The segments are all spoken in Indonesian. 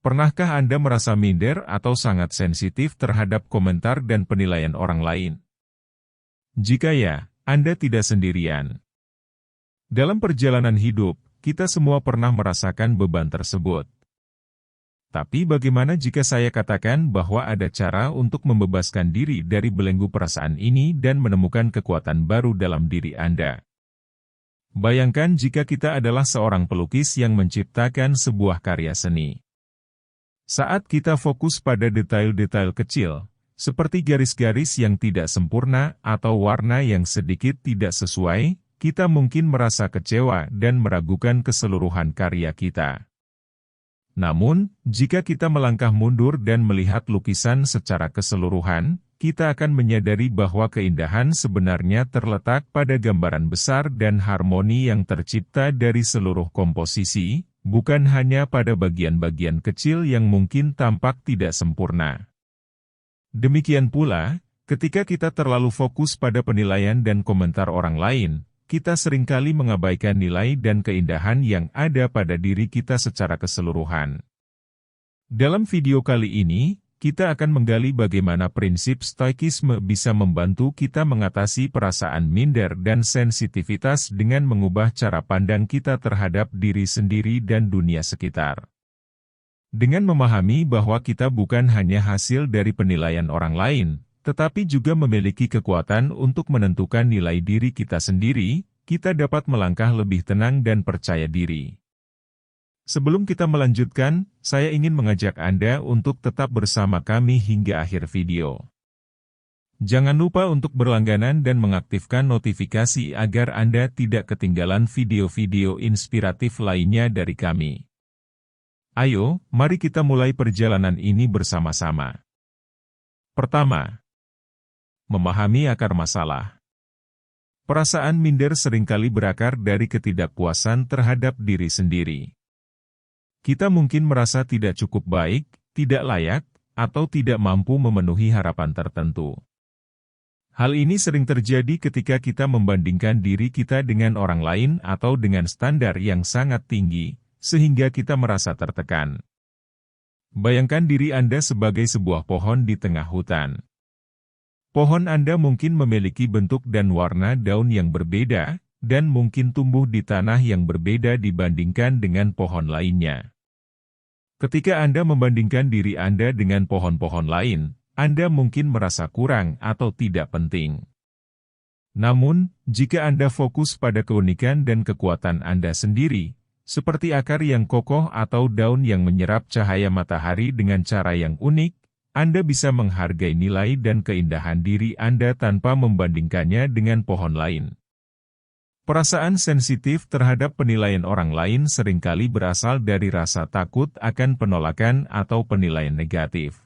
Pernahkah Anda merasa minder atau sangat sensitif terhadap komentar dan penilaian orang lain? Jika ya, Anda tidak sendirian. Dalam perjalanan hidup, kita semua pernah merasakan beban tersebut. Tapi bagaimana jika saya katakan bahwa ada cara untuk membebaskan diri dari belenggu perasaan ini dan menemukan kekuatan baru dalam diri Anda? Bayangkan jika kita adalah seorang pelukis yang menciptakan sebuah karya seni. Saat kita fokus pada detail-detail kecil, seperti garis-garis yang tidak sempurna atau warna yang sedikit tidak sesuai, kita mungkin merasa kecewa dan meragukan keseluruhan karya kita. Namun, jika kita melangkah mundur dan melihat lukisan secara keseluruhan, kita akan menyadari bahwa keindahan sebenarnya terletak pada gambaran besar dan harmoni yang tercipta dari seluruh komposisi, bukan hanya pada bagian-bagian kecil yang mungkin tampak tidak sempurna. Demikian pula, ketika kita terlalu fokus pada penilaian dan komentar orang lain, kita seringkali mengabaikan nilai dan keindahan yang ada pada diri kita secara keseluruhan. Dalam video kali ini, kita akan menggali bagaimana prinsip stoikisme bisa membantu kita mengatasi perasaan minder dan sensitivitas dengan mengubah cara pandang kita terhadap diri sendiri dan dunia sekitar. Dengan memahami bahwa kita bukan hanya hasil dari penilaian orang lain, tetapi juga memiliki kekuatan untuk menentukan nilai diri kita sendiri, kita dapat melangkah lebih tenang dan percaya diri. Sebelum kita melanjutkan, saya ingin mengajak Anda untuk tetap bersama kami hingga akhir video. Jangan lupa untuk berlangganan dan mengaktifkan notifikasi agar Anda tidak ketinggalan video-video inspiratif lainnya dari kami. Ayo, mari kita mulai perjalanan ini bersama-sama. Pertama, memahami akar masalah. Perasaan minder seringkali berakar dari ketidakpuasan terhadap diri sendiri. Kita mungkin merasa tidak cukup baik, tidak layak, atau tidak mampu memenuhi harapan tertentu. Hal ini sering terjadi ketika kita membandingkan diri kita dengan orang lain atau dengan standar yang sangat tinggi, sehingga kita merasa tertekan. Bayangkan diri Anda sebagai sebuah pohon di tengah hutan. Pohon Anda mungkin memiliki bentuk dan warna daun yang berbeda, dan mungkin tumbuh di tanah yang berbeda dibandingkan dengan pohon lainnya. Ketika Anda membandingkan diri Anda dengan pohon-pohon lain, Anda mungkin merasa kurang atau tidak penting. Namun, jika Anda fokus pada keunikan dan kekuatan Anda sendiri, seperti akar yang kokoh atau daun yang menyerap cahaya matahari dengan cara yang unik, Anda bisa menghargai nilai dan keindahan diri Anda tanpa membandingkannya dengan pohon lain. Perasaan sensitif terhadap penilaian orang lain seringkali berasal dari rasa takut akan penolakan atau penilaian negatif.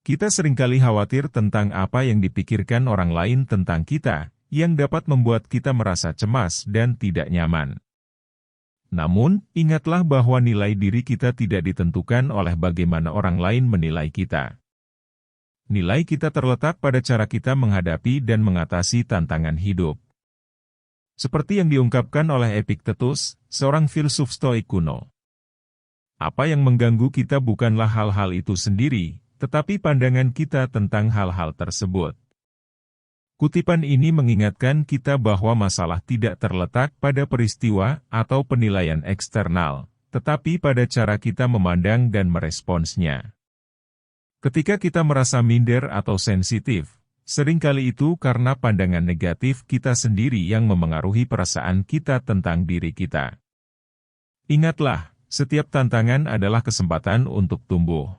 Kita seringkali khawatir tentang apa yang dipikirkan orang lain tentang kita, yang dapat membuat kita merasa cemas dan tidak nyaman. Namun, ingatlah bahwa nilai diri kita tidak ditentukan oleh bagaimana orang lain menilai kita. Nilai kita terletak pada cara kita menghadapi dan mengatasi tantangan hidup. Seperti yang diungkapkan oleh Epictetus, seorang filsuf Stoik kuno. Apa yang mengganggu kita bukanlah hal-hal itu sendiri, tetapi pandangan kita tentang hal-hal tersebut. Kutipan ini mengingatkan kita bahwa masalah tidak terletak pada peristiwa atau penilaian eksternal, tetapi pada cara kita memandang dan meresponsnya. Ketika kita merasa minder atau sensitif, seringkali itu karena pandangan negatif kita sendiri yang memengaruhi perasaan kita tentang diri kita. Ingatlah, setiap tantangan adalah kesempatan untuk tumbuh.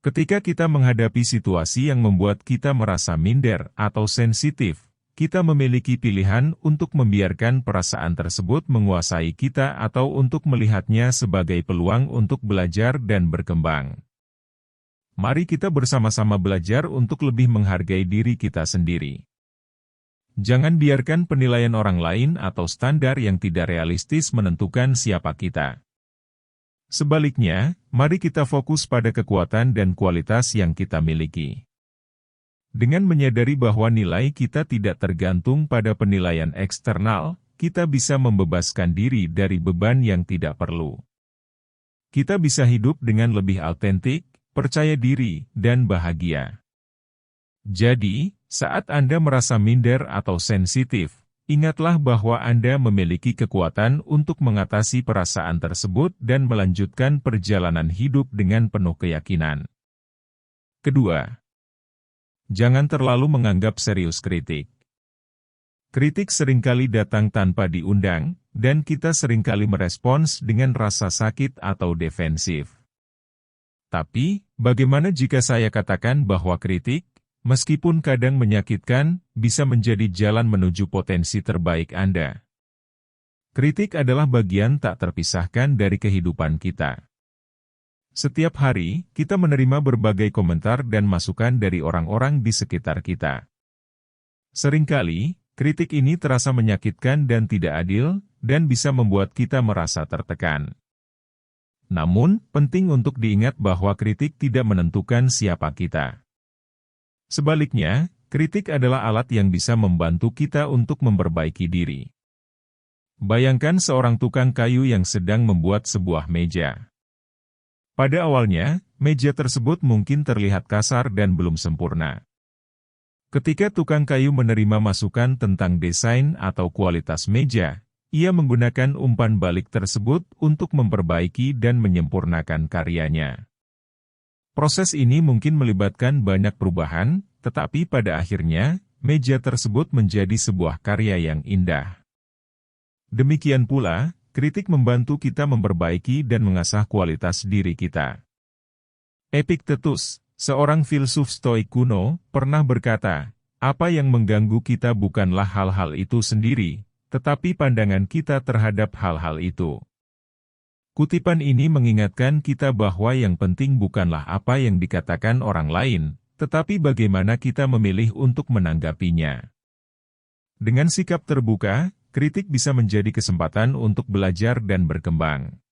Ketika kita menghadapi situasi yang membuat kita merasa minder atau sensitif, kita memiliki pilihan untuk membiarkan perasaan tersebut menguasai kita atau untuk melihatnya sebagai peluang untuk belajar dan berkembang. Mari kita bersama-sama belajar untuk lebih menghargai diri kita sendiri. Jangan biarkan penilaian orang lain atau standar yang tidak realistis menentukan siapa kita. Sebaliknya, mari kita fokus pada kekuatan dan kualitas yang kita miliki. Dengan menyadari bahwa nilai kita tidak tergantung pada penilaian eksternal, kita bisa membebaskan diri dari beban yang tidak perlu. kita bisa hidup dengan lebih autentik, percaya diri, dan bahagia. Jadi, saat Anda merasa minder atau sensitif, ingatlah bahwa Anda memiliki kekuatan untuk mengatasi perasaan tersebut dan melanjutkan perjalanan hidup dengan penuh keyakinan. Kedua, jangan terlalu menganggap serius kritik. Kritik seringkali datang tanpa diundang, dan kita seringkali merespons dengan rasa sakit atau defensif. Tapi, bagaimana jika saya katakan bahwa kritik, meskipun kadang menyakitkan, bisa menjadi jalan menuju potensi terbaik Anda? Kritik adalah bagian tak terpisahkan dari kehidupan kita. Setiap hari, kita menerima berbagai komentar dan masukan dari orang-orang di sekitar kita. Seringkali, kritik ini terasa menyakitkan dan tidak adil, dan bisa membuat kita merasa tertekan. Namun, penting untuk diingat bahwa kritik tidak menentukan siapa kita. Sebaliknya, kritik adalah alat yang bisa membantu kita untuk memperbaiki diri. Bayangkan seorang tukang kayu yang sedang membuat sebuah meja. Pada awalnya, meja tersebut mungkin terlihat kasar dan belum sempurna. Ketika tukang kayu menerima masukan tentang desain atau kualitas meja, ia menggunakan umpan balik tersebut untuk memperbaiki dan menyempurnakan karyanya. Proses ini mungkin melibatkan banyak perubahan, tetapi pada akhirnya, meja tersebut menjadi sebuah karya yang indah. Demikian pula, kritik membantu kita memperbaiki dan mengasah kualitas diri kita. Epictetus, seorang filsuf Stoik kuno, pernah berkata, "Apa yang mengganggu kita bukanlah hal-hal itu sendiri, tetapi pandangan kita terhadap hal-hal itu." Kutipan ini mengingatkan kita bahwa yang penting bukanlah apa yang dikatakan orang lain, tetapi bagaimana kita memilih untuk menanggapinya. Dengan sikap terbuka, kritik bisa menjadi kesempatan untuk belajar dan berkembang.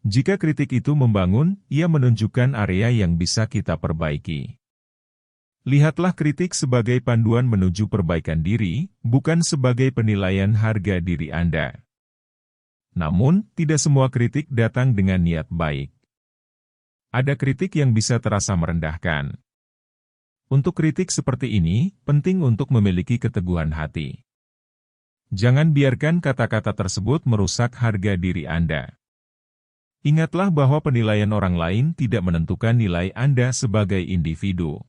Jika kritik itu membangun, ia menunjukkan area yang bisa kita perbaiki. Lihatlah kritik sebagai panduan menuju perbaikan diri, bukan sebagai penilaian harga diri Anda. Namun, tidak semua kritik datang dengan niat baik. Ada kritik yang bisa terasa merendahkan. Untuk kritik seperti ini, penting untuk memiliki keteguhan hati. Jangan biarkan kata-kata tersebut merusak harga diri Anda. Ingatlah bahwa penilaian orang lain tidak menentukan nilai Anda sebagai individu.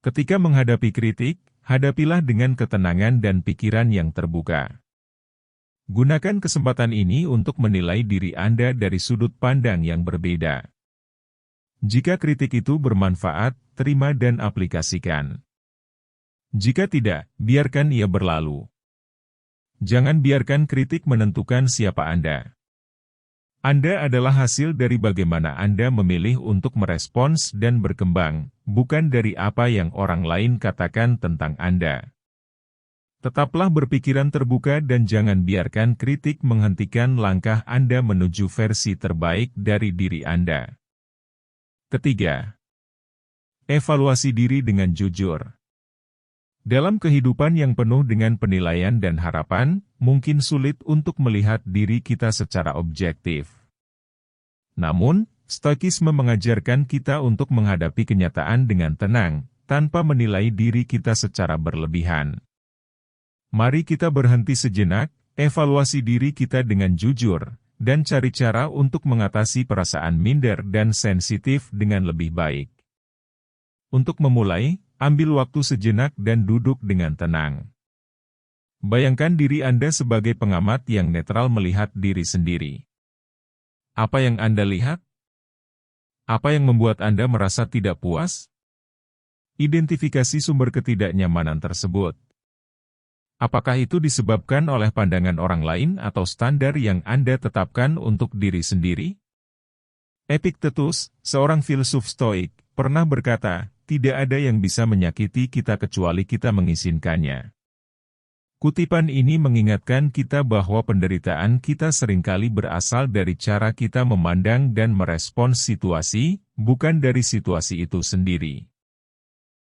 Ketika menghadapi kritik, hadapilah dengan ketenangan dan pikiran yang terbuka. Gunakan kesempatan ini untuk menilai diri Anda dari sudut pandang yang berbeda. Jika kritik itu bermanfaat, terima dan aplikasikan. Jika tidak, biarkan ia berlalu. Jangan biarkan kritik menentukan siapa Anda. Anda adalah hasil dari bagaimana Anda memilih untuk merespons dan berkembang, bukan dari apa yang orang lain katakan tentang Anda. Tetaplah berpikiran terbuka dan jangan biarkan kritik menghentikan langkah Anda menuju versi terbaik dari diri Anda. Ketiga, evaluasi diri dengan jujur. Dalam kehidupan yang penuh dengan penilaian dan harapan, mungkin sulit untuk melihat diri kita secara objektif. Namun, Stoikisme mengajarkan kita untuk menghadapi kenyataan dengan tenang, tanpa menilai diri kita secara berlebihan. Mari kita berhenti sejenak, evaluasi diri kita dengan jujur, dan cari cara untuk mengatasi perasaan minder dan sensitif dengan lebih baik. Untuk memulai, ambil waktu sejenak dan duduk dengan tenang. Bayangkan diri Anda sebagai pengamat yang netral melihat diri sendiri. Apa yang Anda lihat? Apa yang membuat Anda merasa tidak puas? Identifikasi sumber ketidaknyamanan tersebut. Apakah itu disebabkan oleh pandangan orang lain atau standar yang Anda tetapkan untuk diri sendiri? Epictetus, seorang filsuf Stoik, pernah berkata, "Tidak ada yang bisa menyakiti kita kecuali kita mengizinkannya." Kutipan ini mengingatkan kita bahwa penderitaan kita seringkali berasal dari cara kita memandang dan merespons situasi, bukan dari situasi itu sendiri.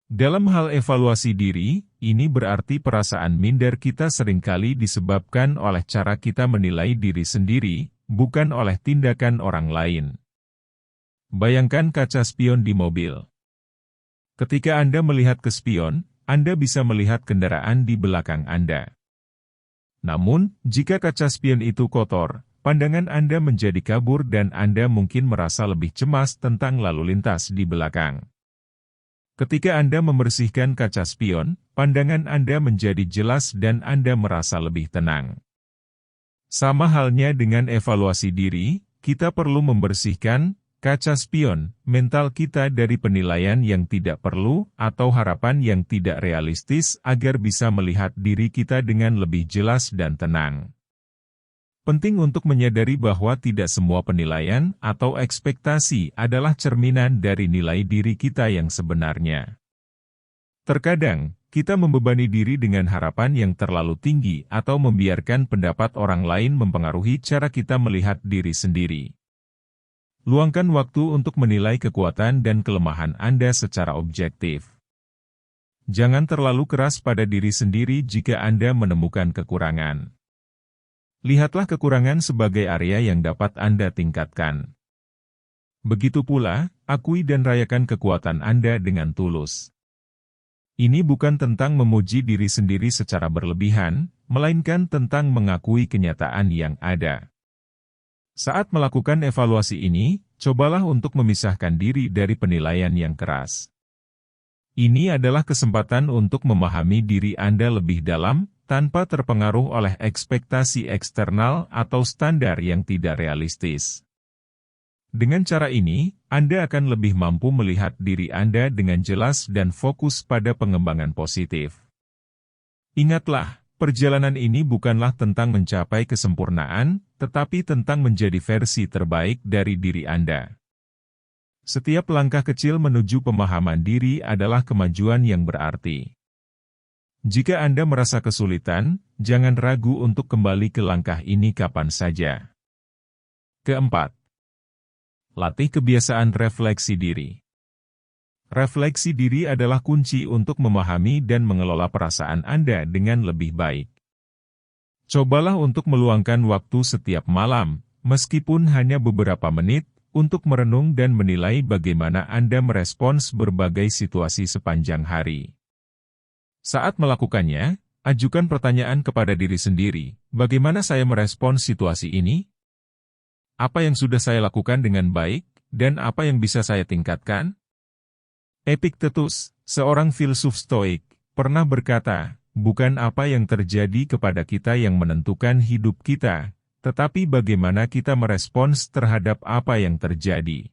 Dalam hal evaluasi diri, ini berarti perasaan minder kita seringkali disebabkan oleh cara kita menilai diri sendiri, bukan oleh tindakan orang lain. Bayangkan kaca spion di mobil. Ketika Anda melihat ke spion, Anda bisa melihat kendaraan di belakang Anda. Namun, jika kaca spion itu kotor, pandangan Anda menjadi kabur dan Anda mungkin merasa lebih cemas tentang lalu lintas di belakang. Ketika Anda membersihkan kaca spion, pandangan Anda menjadi jelas dan Anda merasa lebih tenang. Sama halnya dengan evaluasi diri, kita perlu membersihkan kaca spion mental kita dari penilaian yang tidak perlu atau harapan yang tidak realistis agar bisa melihat diri kita dengan lebih jelas dan tenang. Penting untuk menyadari bahwa tidak semua penilaian atau ekspektasi adalah cerminan dari nilai diri kita yang sebenarnya. Terkadang, kita membebani diri dengan harapan yang terlalu tinggi atau membiarkan pendapat orang lain mempengaruhi cara kita melihat diri sendiri. Luangkan waktu untuk menilai kekuatan dan kelemahan Anda secara objektif. Jangan terlalu keras pada diri sendiri jika Anda menemukan kekurangan. Lihatlah kekurangan sebagai area yang dapat Anda tingkatkan. Begitu pula, akui dan rayakan kekuatan Anda dengan tulus. Ini bukan tentang memuji diri sendiri secara berlebihan, melainkan tentang mengakui kenyataan yang ada. Saat melakukan evaluasi ini, cobalah untuk memisahkan diri dari penilaian yang keras. Ini adalah kesempatan untuk memahami diri Anda lebih dalam, tanpa terpengaruh oleh ekspektasi eksternal atau standar yang tidak realistis. Dengan cara ini, Anda akan lebih mampu melihat diri Anda dengan jelas dan fokus pada pengembangan positif. Ingatlah, perjalanan ini bukanlah tentang mencapai kesempurnaan, tetapi tentang menjadi versi terbaik dari diri Anda. Setiap langkah kecil menuju pemahaman diri adalah kemajuan yang berarti. Jika Anda merasa kesulitan, jangan ragu untuk kembali ke langkah ini kapan saja. Keempat, latih kebiasaan refleksi diri. Refleksi diri adalah kunci untuk memahami dan mengelola perasaan Anda dengan lebih baik. Cobalah untuk meluangkan waktu setiap malam, meskipun hanya beberapa menit, untuk merenung dan menilai bagaimana Anda merespons berbagai situasi sepanjang hari. Saat melakukannya, ajukan pertanyaan kepada diri sendiri, bagaimana saya merespons situasi ini? Apa yang sudah saya lakukan dengan baik, dan apa yang bisa saya tingkatkan? Epictetus, seorang filsuf Stoik, pernah berkata, bukan apa yang terjadi kepada kita yang menentukan hidup kita, tetapi bagaimana kita merespons terhadap apa yang terjadi.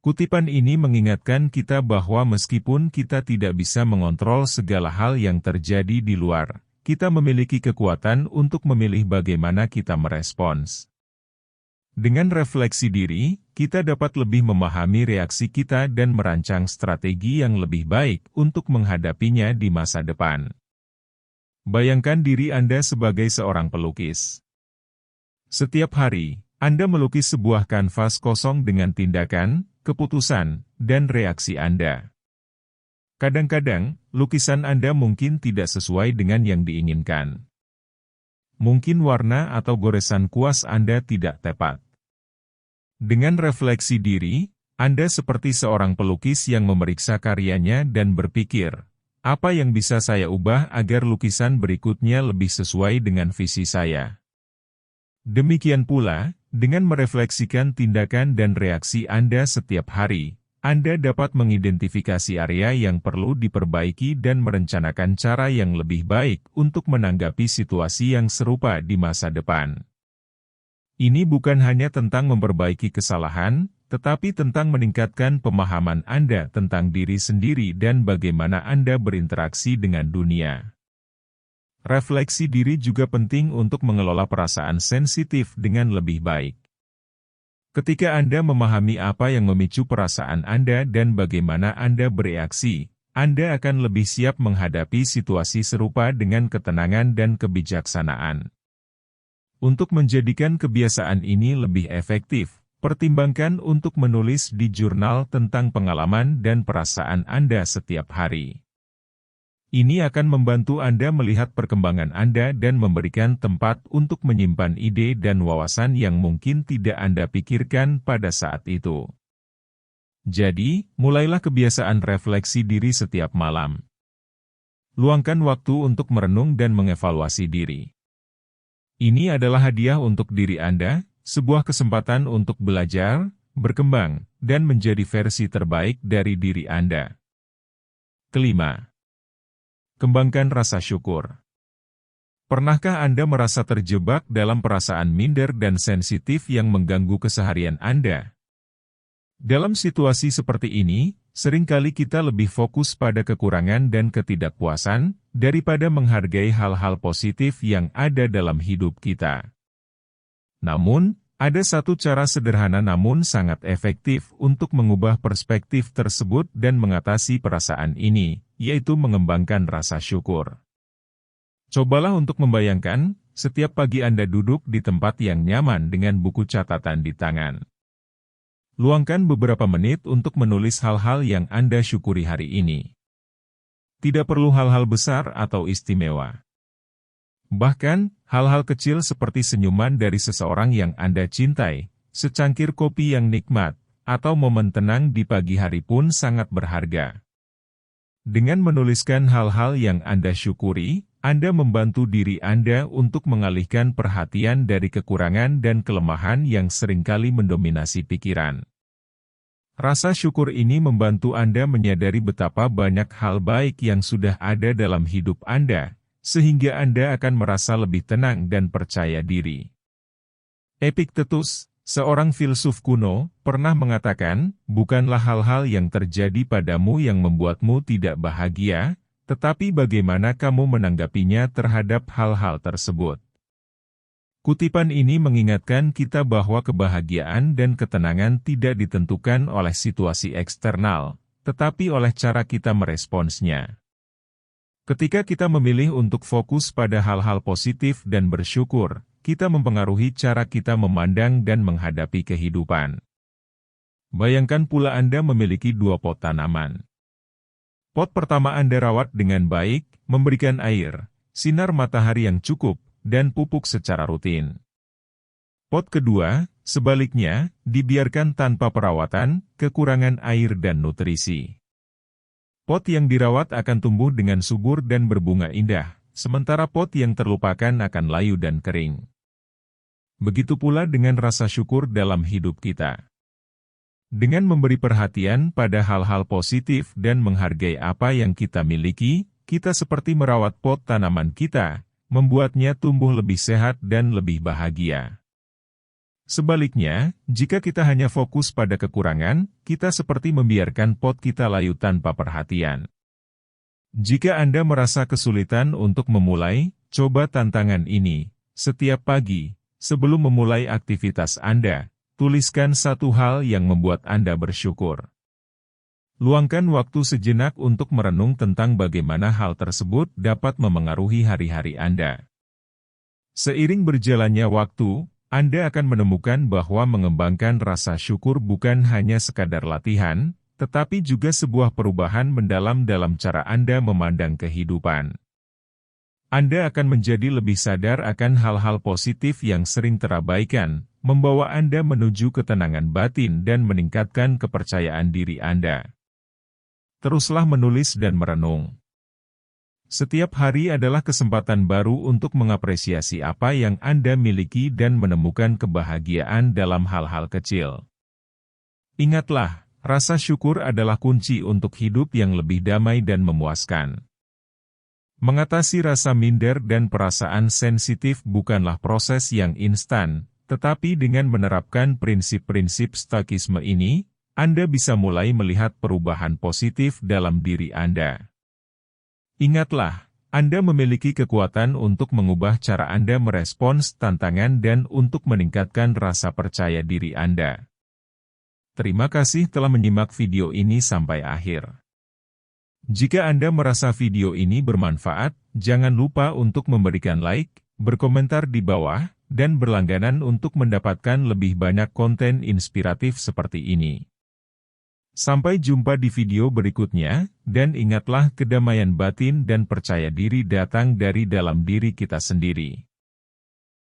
Kutipan ini mengingatkan kita bahwa meskipun kita tidak bisa mengontrol segala hal yang terjadi di luar, kita memiliki kekuatan untuk memilih bagaimana kita merespons. Dengan refleksi diri, kita dapat lebih memahami reaksi kita dan merancang strategi yang lebih baik untuk menghadapinya di masa depan. Bayangkan diri Anda sebagai seorang pelukis. Setiap hari, Anda melukis sebuah kanvas kosong dengan tindakan, keputusan, dan reaksi Anda. Kadang-kadang, lukisan Anda mungkin tidak sesuai dengan yang diinginkan. Mungkin warna atau goresan kuas Anda tidak tepat. Dengan refleksi diri, Anda seperti seorang pelukis yang memeriksa karyanya dan berpikir, apa yang bisa saya ubah agar lukisan berikutnya lebih sesuai dengan visi saya? Demikian pula, dengan merefleksikan tindakan dan reaksi Anda setiap hari, Anda dapat mengidentifikasi area yang perlu diperbaiki dan merencanakan cara yang lebih baik untuk menanggapi situasi yang serupa di masa depan. Ini bukan hanya tentang memperbaiki kesalahan, tetapi tentang meningkatkan pemahaman Anda tentang diri sendiri dan bagaimana Anda berinteraksi dengan dunia. Refleksi diri juga penting untuk mengelola perasaan sensitif dengan lebih baik. Ketika Anda memahami apa yang memicu perasaan Anda dan bagaimana Anda bereaksi, Anda akan lebih siap menghadapi situasi serupa dengan ketenangan dan kebijaksanaan. Untuk menjadikan kebiasaan ini lebih efektif, pertimbangkan untuk menulis di jurnal tentang pengalaman dan perasaan Anda setiap hari. Ini akan membantu Anda melihat perkembangan Anda dan memberikan tempat untuk menyimpan ide dan wawasan yang mungkin tidak Anda pikirkan pada saat itu. Jadi, mulailah kebiasaan refleksi diri setiap malam. Luangkan waktu untuk merenung dan mengevaluasi diri. Ini adalah hadiah untuk diri Anda, sebuah kesempatan untuk belajar, berkembang, dan menjadi versi terbaik dari diri Anda. Kelima, kembangkan rasa syukur. Pernahkah Anda merasa terjebak dalam perasaan minder dan sensitif yang mengganggu keseharian Anda? Dalam situasi seperti ini, seringkali kita lebih fokus pada kekurangan dan ketidakpuasan, daripada menghargai hal-hal positif yang ada dalam hidup kita. Namun, ada satu cara sederhana namun sangat efektif untuk mengubah perspektif tersebut dan mengatasi perasaan ini, yaitu mengembangkan rasa syukur. Cobalah untuk membayangkan, setiap pagi Anda duduk di tempat yang nyaman dengan buku catatan di tangan. Luangkan beberapa menit untuk menulis hal-hal yang Anda syukuri hari ini. Tidak perlu hal-hal besar atau istimewa. Bahkan, hal-hal kecil seperti senyuman dari seseorang yang Anda cintai, secangkir kopi yang nikmat, atau momen tenang di pagi hari pun sangat berharga. Dengan menuliskan hal-hal yang Anda syukuri, Anda membantu diri Anda untuk mengalihkan perhatian dari kekurangan dan kelemahan yang seringkali mendominasi pikiran. Rasa syukur ini membantu Anda menyadari betapa banyak hal baik yang sudah ada dalam hidup Anda, sehingga Anda akan merasa lebih tenang dan percaya diri. Epictetus, seorang filsuf kuno, pernah mengatakan, bukanlah hal-hal yang terjadi padamu yang membuatmu tidak bahagia, tetapi bagaimana kamu menanggapinya terhadap hal-hal tersebut. Kutipan ini mengingatkan kita bahwa kebahagiaan dan ketenangan tidak ditentukan oleh situasi eksternal, tetapi oleh cara kita meresponsnya. Ketika kita memilih untuk fokus pada hal-hal positif dan bersyukur, kita mempengaruhi cara kita memandang dan menghadapi kehidupan. Bayangkan pula Anda memiliki 2 pot tanaman. Pot pertama Anda rawat dengan baik, memberikan air, sinar matahari yang cukup, dan pupuk secara rutin. Pot kedua, sebaliknya, dibiarkan tanpa perawatan, kekurangan air dan nutrisi. Pot yang dirawat akan tumbuh dengan subur dan berbunga indah, sementara pot yang terlupakan akan layu dan kering. Begitu pula dengan rasa syukur dalam hidup kita. Dengan memberi perhatian pada hal-hal positif dan menghargai apa yang kita miliki, kita seperti merawat pot tanaman kita, membuatnya tumbuh lebih sehat dan lebih bahagia. Sebaliknya, jika kita hanya fokus pada kekurangan, kita seperti membiarkan pot kita layu tanpa perhatian. Jika Anda merasa kesulitan untuk memulai, coba tantangan ini. Setiap pagi, sebelum memulai aktivitas Anda, tuliskan satu hal yang membuat Anda bersyukur. Luangkan waktu sejenak untuk merenung tentang bagaimana hal tersebut dapat memengaruhi hari-hari Anda. Seiring berjalannya waktu, Anda akan menemukan bahwa mengembangkan rasa syukur bukan hanya sekadar latihan, tetapi juga sebuah perubahan mendalam dalam cara Anda memandang kehidupan. Anda akan menjadi lebih sadar akan hal-hal positif yang sering terabaikan, membawa Anda menuju ketenangan batin dan meningkatkan kepercayaan diri Anda. Teruslah menulis dan merenung. Setiap hari adalah kesempatan baru untuk mengapresiasi apa yang Anda miliki dan menemukan kebahagiaan dalam hal-hal kecil. Ingatlah, rasa syukur adalah kunci untuk hidup yang lebih damai dan memuaskan. Mengatasi rasa minder dan perasaan sensitif bukanlah proses yang instan, tetapi dengan menerapkan prinsip-prinsip stoikisme ini, Anda bisa mulai melihat perubahan positif dalam diri Anda. Ingatlah, Anda memiliki kekuatan untuk mengubah cara Anda merespons tantangan dan untuk meningkatkan rasa percaya diri Anda. Terima kasih telah menyimak video ini sampai akhir. Jika Anda merasa video ini bermanfaat, jangan lupa untuk memberikan like, berkomentar di bawah, dan berlangganan untuk mendapatkan lebih banyak konten inspiratif seperti ini. Sampai jumpa di video berikutnya, dan ingatlah kedamaian batin dan percaya diri datang dari dalam diri kita sendiri.